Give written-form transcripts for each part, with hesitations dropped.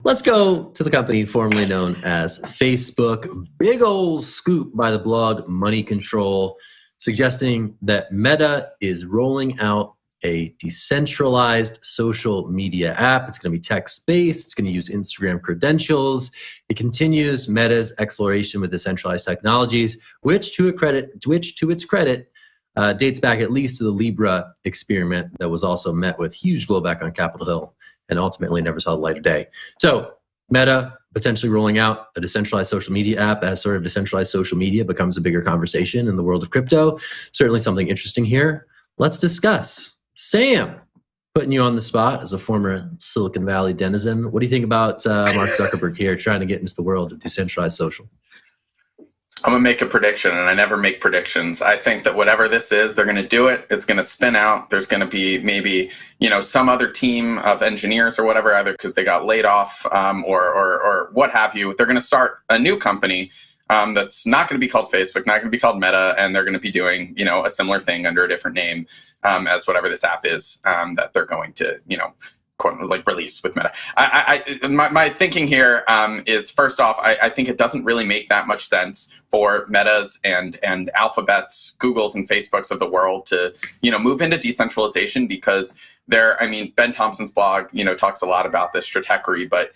Let's go to the company formerly known as Facebook. Big old scoop by the blog Money Control, suggesting that Meta is rolling out a decentralized social media app. It's going to be text-based. It's going to use Instagram credentials. It continues Meta's exploration with decentralized technologies, which to its credit, dates back at least to the Libra experiment that was also met with huge blowback on Capitol Hill and ultimately never saw the light of day. So Meta potentially rolling out a decentralized social media app as sort of decentralized social media becomes a bigger conversation in the world of crypto. Certainly something interesting here. Let's discuss. Sam, putting you on the spot as a former Silicon Valley denizen. What do you think about Mark Zuckerberg here trying to get into the world of decentralized social? I'm going to make a prediction, and I never make predictions. I think that whatever this is, they're going to do it. It's going to spin out. There's going to be maybe, some other team of engineers or whatever, either because they got laid off or what have you. They're going to start a new company that's not going to be called Facebook, not going to be called Meta, and they're going to be doing, a similar thing under a different name as whatever this app is that they're going to, quote, release with Meta. My thinking here is, first off, I think it doesn't really make that much sense for Metas and Alphabets, Googles and Facebooks of the world to, move into decentralization because Ben Thompson's blog, talks a lot about this stratechery, but,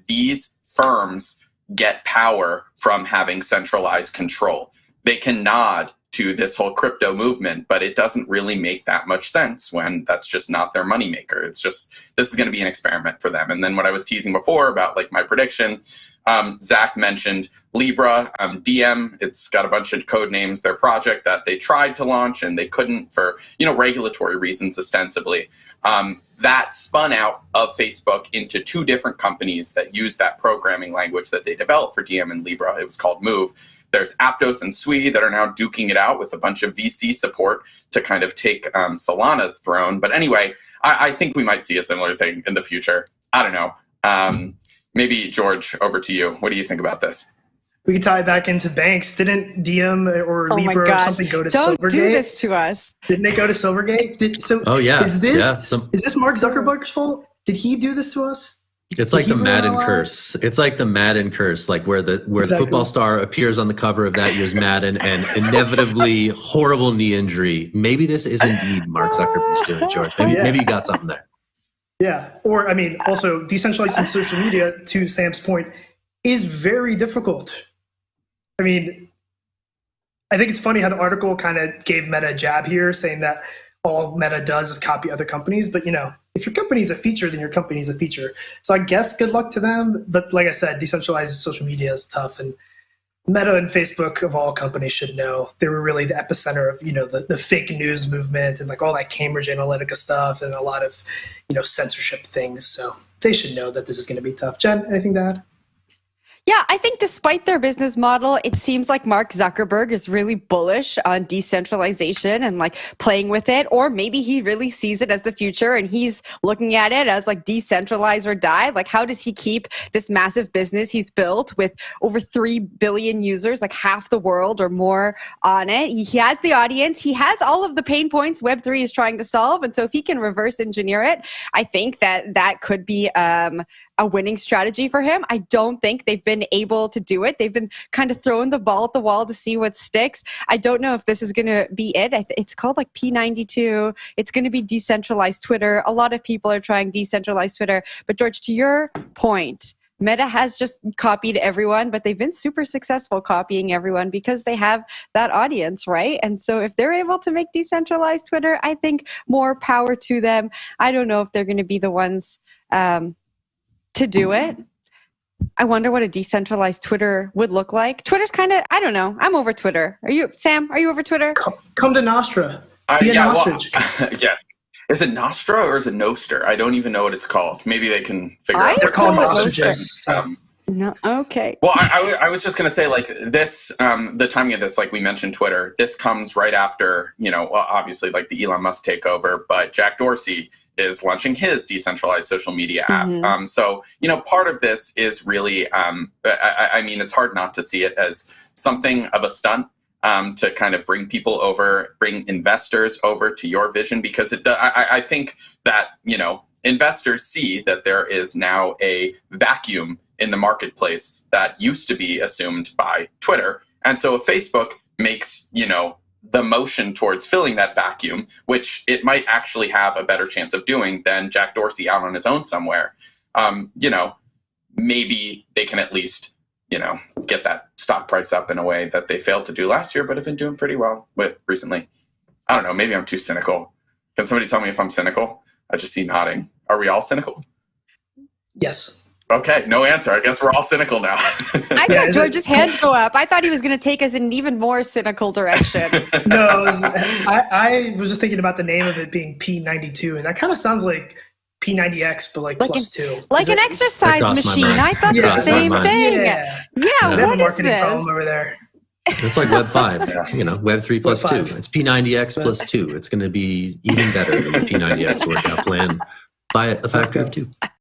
these firms get power from having centralized control. They can nod to this whole crypto movement, but it doesn't really make that much sense when that's just not their moneymaker. It's just, this is going to be an experiment for them. And then what I was teasing before about my prediction, Zach mentioned Libra, DM, it's got a bunch of code names, their project that they tried to launch and they couldn't for, regulatory reasons ostensibly. That spun out of Facebook into two different companies that use that programming language that they developed for DM and Libra. It was called Move. There's Aptos and Sui that are now duking it out with a bunch of VC support to kind of take Solana's throne. But anyway, I think we might see a similar thing in the future. I don't know. Maybe, George, over to you. What do you think about this? We could tie it back into banks. Didn't DM or Libra or something go to Silvergate? Don't do this to us. Didn't it go to Silvergate? Is this Mark Zuckerberg's fault? Did he do this to us? It's like the Madden curse. It's like the Madden curse, like where the football star appears on the cover of that year's Madden and inevitably horrible knee injury. Maybe this is indeed Mark Zuckerberg's doing, George. Maybe you got something there. Yeah. Or also decentralizing social media, to Sam's point, is very difficult. I think it's funny how the article kind of gave Meta a jab here, saying that all Meta does is copy other companies. But, if your company is a feature, then your company is a feature. So I guess good luck to them. But like I said, decentralized social media is tough. And Meta and Facebook, of all companies, should know. They were really the epicenter of, the fake news movement and all that Cambridge Analytica stuff and a lot of, censorship things. So they should know that this is going to be tough. Jen, anything to add? Yeah, I think despite their business model, it seems like Mark Zuckerberg is really bullish on decentralization and playing with it. Or maybe he really sees it as the future and he's looking at it as decentralize or die. How does he keep this massive business he's built with over 3 billion users, half the world or more on it? He has the audience. He has all of the pain points Web3 is trying to solve. And so if he can reverse engineer it, I think that could be a winning strategy for him. I don't think they've been able to do it. They've been kind of throwing the ball at the wall to see what sticks. I don't know if this is going to be it. It's called P92. It's going to be decentralized Twitter. A lot of people are trying decentralized Twitter. But George, to your point, Meta has just copied everyone, but they've been super successful copying everyone because they have that audience, right? And so if they're able to make decentralized Twitter, I think more power to them. I don't know if they're going to be the ones to do it. I wonder what a decentralized Twitter would look like. Twitter's kind of, I don't know. I'm over Twitter. Sam, are you over Twitter? Come to Nostra. Yeah. Is it Nostra or is it Noster? I don't even know what it's called. Maybe they can figure out. They're called Nostrages. No, okay. Well, I was just going to say, this, the timing of this, we mentioned Twitter, this comes right after, obviously the Elon Musk takeover, but Jack Dorsey is launching his decentralized social media app. Mm-hmm. So, part of this is really, it's hard not to see it as something of a stunt to kind of bring people over, bring investors over to your vision, because I think that, investors see that there is now a vacuum in the marketplace that used to be assumed by Twitter. And so if Facebook makes, the motion towards filling that vacuum, which it might actually have a better chance of doing than Jack Dorsey out on his own somewhere, maybe they can at least, get that stock price up in a way that they failed to do last year, but have been doing pretty well with recently. I don't know. Maybe I'm too cynical. Can somebody tell me if I'm cynical? I just see nodding. Are we all cynical? Yes. Okay, no answer. I guess we're all cynical now. I saw George's hand go up. I thought he was going to take us in an even more cynical direction. No, I was just thinking about the name of it being P92, and that kind of sounds like P90X, but like plus two. Like an exercise machine. I thought the same thing. Yeah, they have a what is marketing this? problem over there. It's like Web 5, Web 3 plus Web 2. five. It's P90X plus 2. It's going to be even better than the P90X workout plan by a factor of 2.